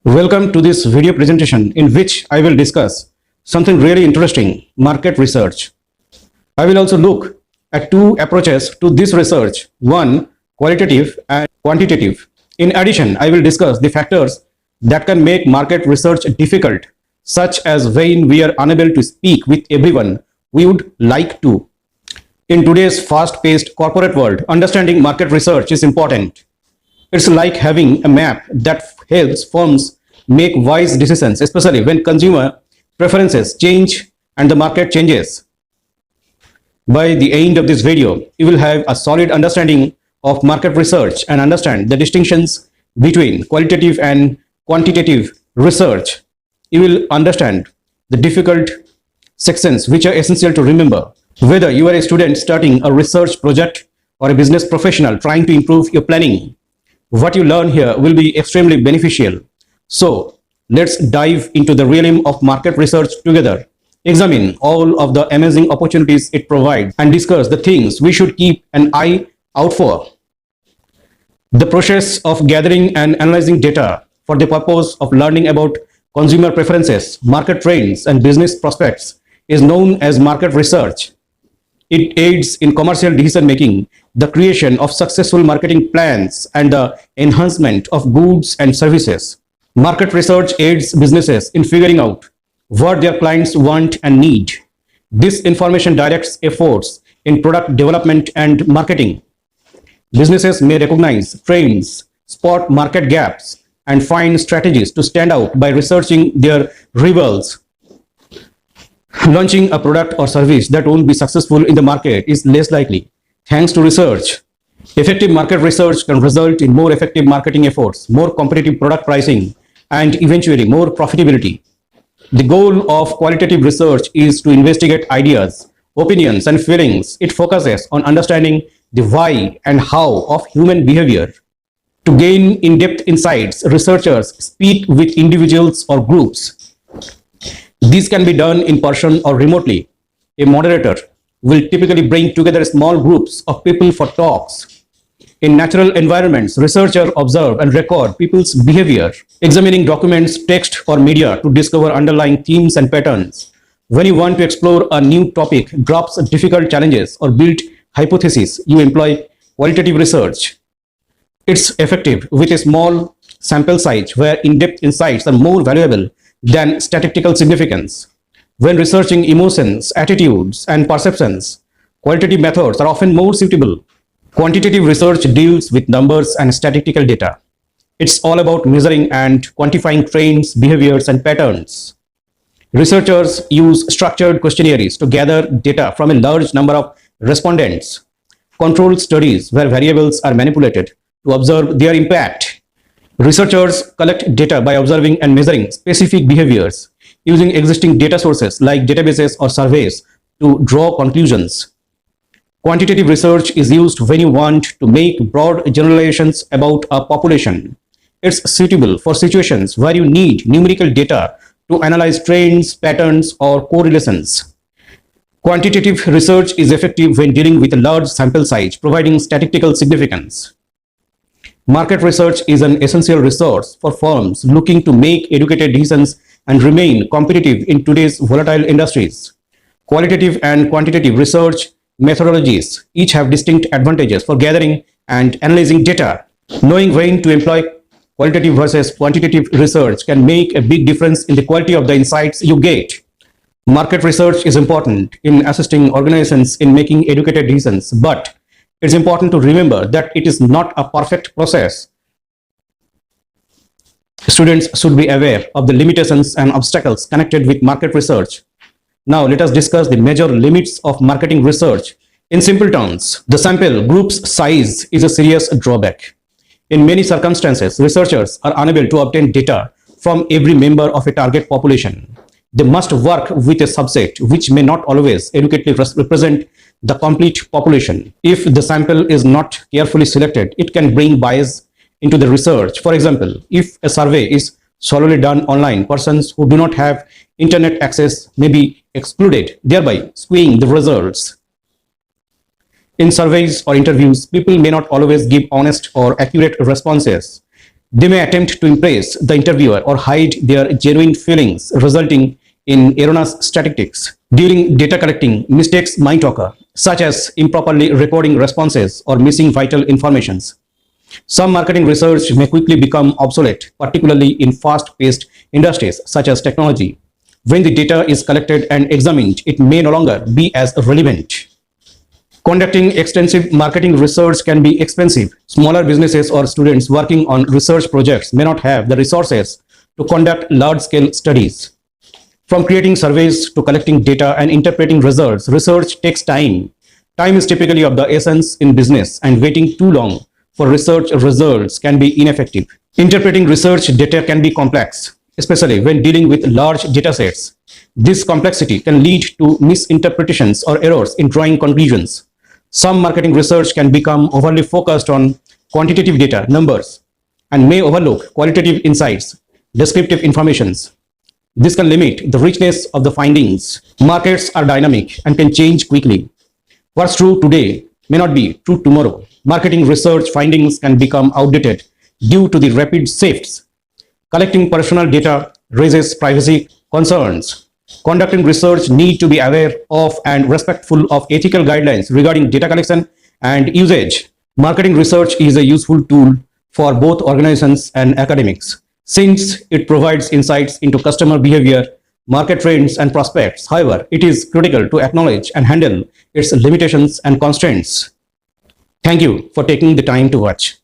Welcome to this video presentation in which I will discuss something really interesting, market research. I will also look at two approaches to this research, one qualitative and quantitative. In addition, I will discuss the factors that can make market research difficult, such as when we are unable to speak with everyone we would like to. In today's fast-paced corporate world, understanding market research is important. It's like having a map that helps firms make wise decisions, especially when consumer preferences change and the market changes. By the end of this video, you will have a solid understanding of market research and understand the distinctions between qualitative and quantitative research. You will understand the difficult sections which are essential to remember. Whether you are a student starting a research project or a business professional trying to improve your planning, what you learn here will be extremely beneficial. So, let's dive into the realm of market research together, examine all of the amazing opportunities it provides, and discuss the things we should keep an eye out for. The process of gathering and analyzing data for the purpose of learning about consumer preferences, market trends, and business prospects is known as market research. It aids in commercial decision making, the creation of successful marketing plans, and the enhancement of goods and services. Market research aids businesses in figuring out what their clients want and need. This information directs efforts in product development and marketing. Businesses may recognize trends, spot market gaps, and find strategies to stand out by researching their rivals. Launching a product or service that won't be successful in the market is less likely. Thanks to research, effective market research can result in more effective marketing efforts, more competitive product pricing, and eventually more profitability. The goal of qualitative research is to investigate ideas, opinions, and feelings. It focuses on understanding the why and how of human behavior. To gain in-depth insights, researchers speak with individuals or groups. This can be done in person or remotely. A moderator will typically bring together small groups of people for talks. In natural environments, researchers observe and record people's behavior, examining documents, text, or media to discover underlying themes and patterns. When you want to explore a new topic, grasp difficult challenges, or build hypotheses, you employ qualitative research. It's effective with a small sample size where in-depth insights are more valuable than statistical significance. When researching emotions, attitudes, and perceptions, qualitative methods are often more suitable. Quantitative research deals with numbers and statistical data. It's all about measuring and quantifying trends, behaviors, and patterns. Researchers use structured questionnaires to gather data from a large number of respondents. Controlled studies where variables are manipulated to observe their impact. Researchers collect data by observing and measuring specific behaviors, using existing data sources like databases or surveys to draw conclusions. Quantitative research is used when you want to make broad generalizations about a population. It's suitable for situations where you need numerical data to analyze trends, patterns, or correlations. Quantitative research is effective when dealing with a large sample size, providing statistical significance. Market research is an essential resource for firms looking to make educated decisions and remain competitive in today's volatile industries. Qualitative and quantitative research methodologies each have distinct advantages for gathering and analyzing data. Knowing when to employ qualitative versus quantitative research can make a big difference in the quality of the insights you get. Market research is important in assisting organizations in making educated decisions, but it's important to remember that it is not a perfect process. Students should be aware of the limitations and obstacles connected with market research. Now, let us discuss the major limits of marketing research. In simple terms, the sample group's size is a serious drawback. In many circumstances, researchers are unable to obtain data from every member of a target population. They must work with a subset which may not always adequately represent the complete population. If the sample is not carefully selected, it can bring bias into the research. For example, if a survey is solely done online, persons who do not have internet access may be excluded, thereby skewing the results. In surveys or interviews, people may not always give honest or accurate responses. They may attempt to impress the interviewer or hide their genuine feelings, resulting in erroneous statistics. During data collecting, mistakes might occur, such as improperly recording responses or missing vital information. Some marketing research may quickly become obsolete, particularly in fast-paced industries such as technology. When the data is collected and examined, it may no longer be as relevant. Conducting extensive marketing research can be expensive. Smaller businesses or students working on research projects may not have the resources to conduct large-scale studies. From creating surveys to collecting data and interpreting results, research takes time. Time is typically of the essence in business, and waiting too long for research results can be ineffective. Interpreting research data can be complex, especially when dealing with large data sets. This complexity can lead to misinterpretations or errors in drawing conclusions. Some marketing research can become overly focused on quantitative data, numbers, and may overlook qualitative insights, descriptive informations. This can limit the richness of the findings. Markets are dynamic and can change quickly. What's true today may not be true tomorrow. Marketing research findings can become outdated due to the rapid shifts. Collecting personal data raises privacy concerns. Conducting research need to be aware of and respectful of ethical guidelines regarding data collection and usage. Marketing research is a useful tool for both organizations and academics, since it provides insights into customer behavior, market trends, and prospects. However, it is critical to acknowledge and handle its limitations and constraints. Thank you for taking the time to watch.